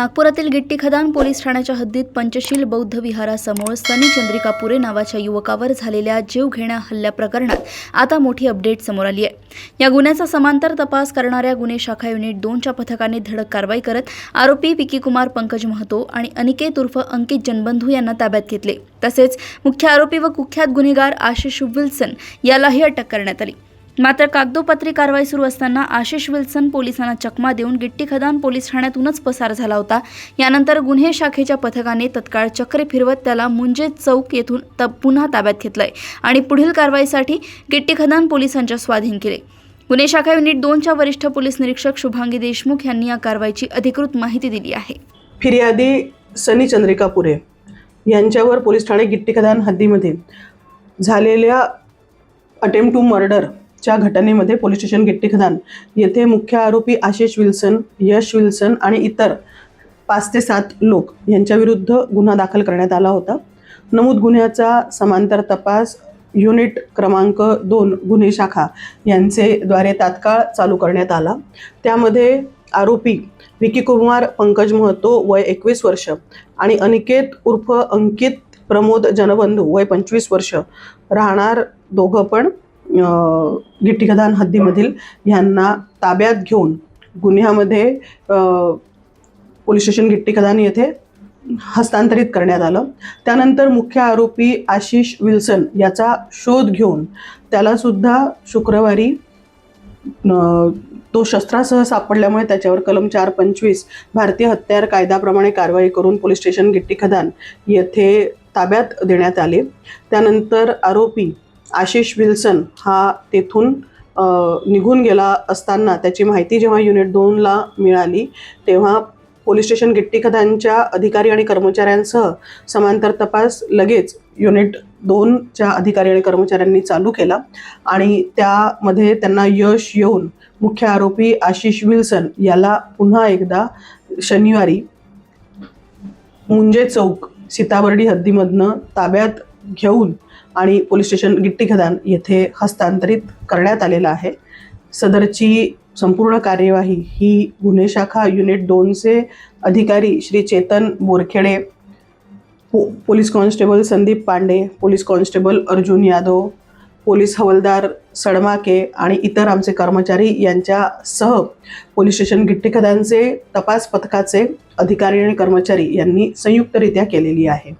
नागपुरातील गिट्टी खदान पोलीस ठाण्याच्या हद्दीत पंचशील बौद्ध विहारासमोर सनी चंद्रिका पुरे नावाच्या युवकावर झालेल्या जीवघेण्या हल्ल्या प्रकरणात आता मोठी अपडेट समोर आली आहे। या गुन्ह्याचा समांतर तपास करणाऱ्या गुन्हे शाखा युनिट 2च्या पथकाने धडक कारवाई करत आरोपी विकी कुमार पंकज महतो आणि अनिकेत उर्फ अंकित जनबंधू यांना ताब्यात घेतले। तसेच मुख्य आरोपी व कुख्यात गुन्हेगार आशिष विल्सन यालाही अटक करण्यात आली। मात्र कागदोपत्री कारवाई सुरू असताना आशिष विल्सन पोलिसांना चकमा देऊन गिट्टी खदान पोलीस ठाण्यातूनच पसार झाला होता। यानंतर गुन्हे शाखेच्या पथकाने तत्काळ चक्रे फिरवत त्याला मुंजेत चौक येथून पुन्हा ताब्यात घेतलंय आणि पुढील कारवाईसाठी गिट्टी खदान पोलिसांच्या स्वाधीन केले। गुन्हे शाखा युनिट 2च्या वरिष्ठ पोलीस निरीक्षक शुभांगी देशमुख यांनी या कारवाईची अधिकृत माहिती दिली आहे। फिर्यादी सनी चंद्रिका पुरे यांच्यावर पोलीस ठाणे गिट्टी खदान हद्दीमध्ये झालेल्या अटेम्प्ट टू मर्डर च्या घटनेमध्ये पोलीस स्टेशन गिट्टी खदान येथे मुख्य आरोपी आशिष विल्सन, यश विल्सन आणि इतर 5 ते 7 लोक यांच्या विरुद्ध गुन्हा दाखल करण्यात आला होता। नमूद गुन्ह्याचा समांतर तपास युनिट क्रमांक 2 गुन्हे शाखा यांचे द्वारे तात्काळ चालू करण्यात आला। त्यामध्ये आरोपी विकी कुमार पंकज महतो वय 21 वर्ष आणि अनिकेत उर्फ अंकित प्रमोद जनबंधू वय 25 वर्ष राहणार दोघं पण गिट्टी खदान हद्दीमधील यांना ताब्यात घेऊन गुन्ह्यामध्ये पोलीस स्टेशन गिट्टी खदान येथे हस्तांतरित करण्यात आलं। त्यानंतर मुख्य आरोपी आशिष विल्सन याचा शोध घेऊन त्याला सुद्धा शुक्रवारी तो शस्त्रासह सापडल्यामुळे त्याच्यावर कलम 425 भारतीय हत्यार कायद्याप्रमाणे कारवाई करून पोलीस स्टेशन गिट्टी खदान येथे ताब्यात देण्यात आले। त्यानंतर आरोपी आशिष विल्सन हा तेथून निघून गेला असताना त्याची माहिती जेव्हा युनिट 2ला मिळाली तेव्हा पोलीस स्टेशन गिट्टी खदानच्या अधिकारी आणि कर्मचाऱ्यांसह समांतर तपास लगेच युनिट 2च्या अधिकारी आणि कर्मचाऱ्यांनी चालू केला आणि त्यामध्ये त्यांना यश येऊन मुख्य आरोपी आशिष विल्सन याला पुन्हा एकदा शनिवारी मुंजे चौक सीताबर्डी हद्दीमधनं ताब्यात घेऊन आणि पोलीस स्टेशन गिट्टी खदान येथे हस्तांतरित करण्यात आलेला आहे। सदरची संपूर्ण कार्यवाही ही गुन्हे शाखा युनिट 2चे अधिकारी Shri Chetan Borkhede, police constable Sandeep Pande, police constable Arjun Yadav, police हवालदार सडमाके आणि इतर आमचे कर्मचारी यांच्यासह पोलीस स्टेशन गिट्टी खदानचे तपास पथकाचे अधिकारी आणि कर्मचारी यांनी संयुक्तरित्या केलेली आहे।